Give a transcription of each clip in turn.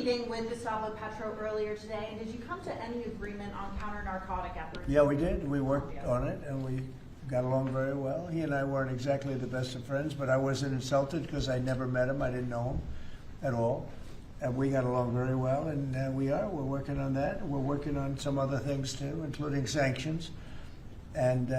meeting with Gustavo Petro earlier today, and did you come to any agreement on counter-narcotic efforts? Yeah, we did. We worked on it, and we got along very well. He and I weren't exactly the best of friends, but I wasn't insulted because I never met him. I didn't know him at all. And we got along very well, and we're working on that. We're working on some other things, too, including sanctions. And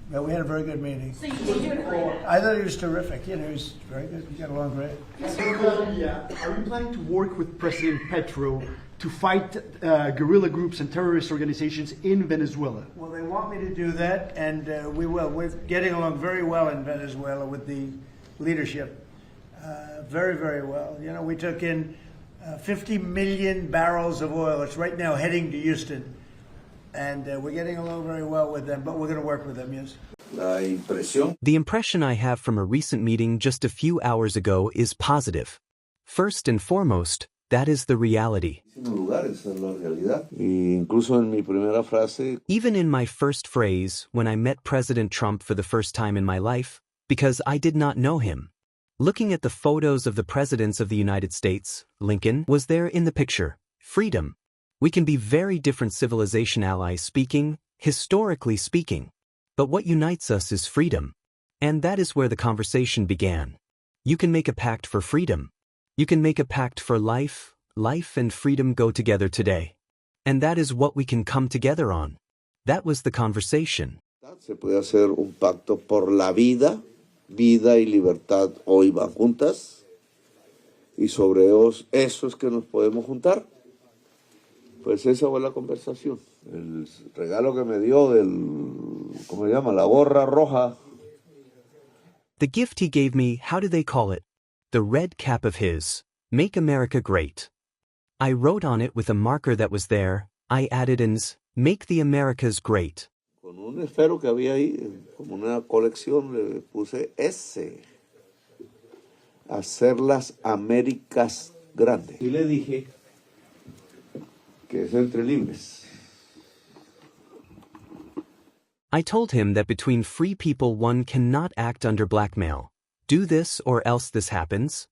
yeah, we had a very good meeting. So you think you agree? I thought he was terrific. He was very good. We got along great. In Colombia, are you planning to work with President Petro to fight guerrilla groups and terrorist organizations in Venezuela? Well, they want me to do that, and we will. We're getting along very well in Venezuela with the leadership. Very, very well. You know, we took in 50 million barrels of oil. It's right now heading to Houston. And we're getting along very well with them, but we're going to work with them, yes. The impression I have from a recent meeting just a few hours ago is positive. First and foremost, that is the reality. Even in my first phrase, when I met President Trump for the first time in my life, because I did not know him. Looking at the photos of the presidents of the United States, Lincoln was there in the picture. Freedom. We can be very different civilization allies speaking, historically speaking. But what unites us is freedom. And that is where the conversation began. You can make a pact for freedom. You can make a pact for life. Life and freedom go together today. And that is what we can come together on. That was the conversation. Se puede hacer un pacto por la vida. Vida y libertad hoy van juntas. Y sobre eso es que nos podemos juntar. Pues esa fue la conversación. El regalo que me dio ¿cómo se llama? La gorra roja. The gift he gave me, how do they call it? The red cap of his. Make America Great. I wrote on it with a marker that was there. I added ins, Make the Americas Great. Con un esfero que había ahí, como una colección, le puse S. Hacer las Américas grandes. Y le dije que es entre libres. I told him that between free people one cannot act under blackmail. Do this or else this happens.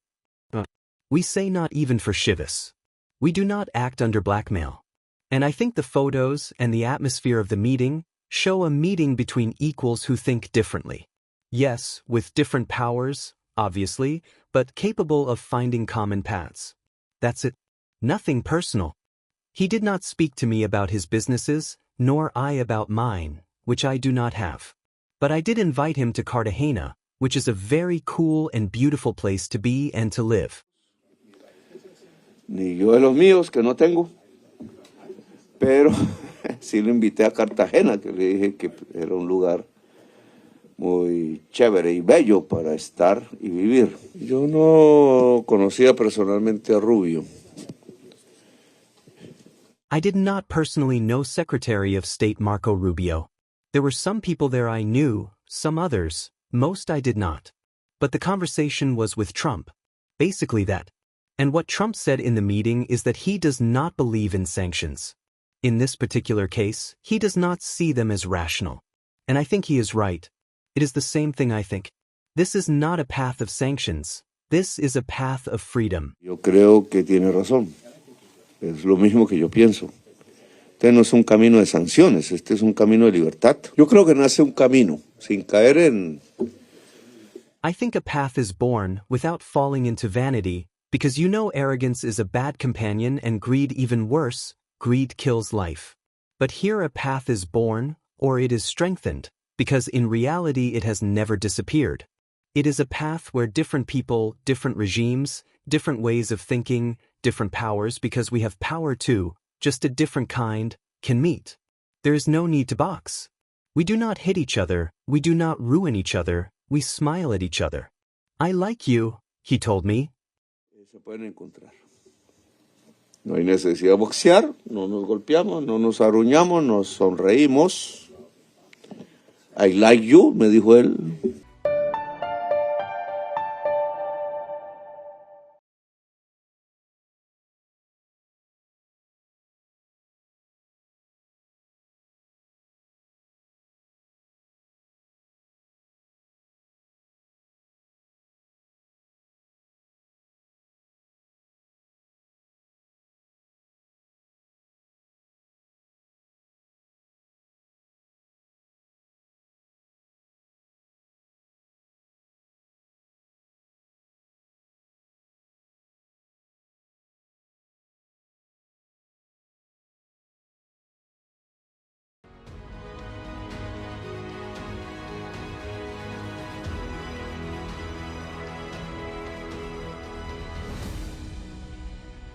We say not even for shivas. We do not act under blackmail. And I think the photos and the atmosphere of the meeting show a meeting between equals who think differently. Yes, with different powers, obviously, but capable of finding common paths. That's it. Nothing personal. He did not speak to me about his businesses, nor I about mine, which I do not have. But I did invite him to Cartagena, which is a very cool and beautiful place to be and to live. Ni yo de los míos, que no tengo. Pero sí lo invité a Cartagena, que le dije que era un lugar muy chévere y bello para estar y vivir. Yo no conocía personalmente a Rubio. I did not personally know Secretary of State Marco Rubio. There were some people there I knew, some others, most I did not. But the conversation was with Trump. Basically that. And what Trump said in the meeting is that he does not believe in sanctions. In this particular case, he does not see them as rational. And I think he is right. It is the same thing I think. This is not a path of sanctions. This is a path of freedom. Yo creo que tiene razón. Es lo mismo que yo pienso. Este no es un camino de sanciones, este es un camino de libertad. Yo creo que nace un camino, sin caer en... I think a path is born without falling into vanity, because you know arrogance is a bad companion and greed even worse, greed kills life. But here a path is born, or it is strengthened, because in reality it has never disappeared. It is a path where different people, different regimes, different ways of thinking, different powers, because we have power too, just a different kind, can meet. There is no need to box. We do not hit each other, we do not ruin each other, we smile at each other. I like you, he told me. Se pueden encontrar. No hay necesidad de boxear, no nos golpeamos, no nos arruñamos, nos sonreímos. I like you, me dijo él.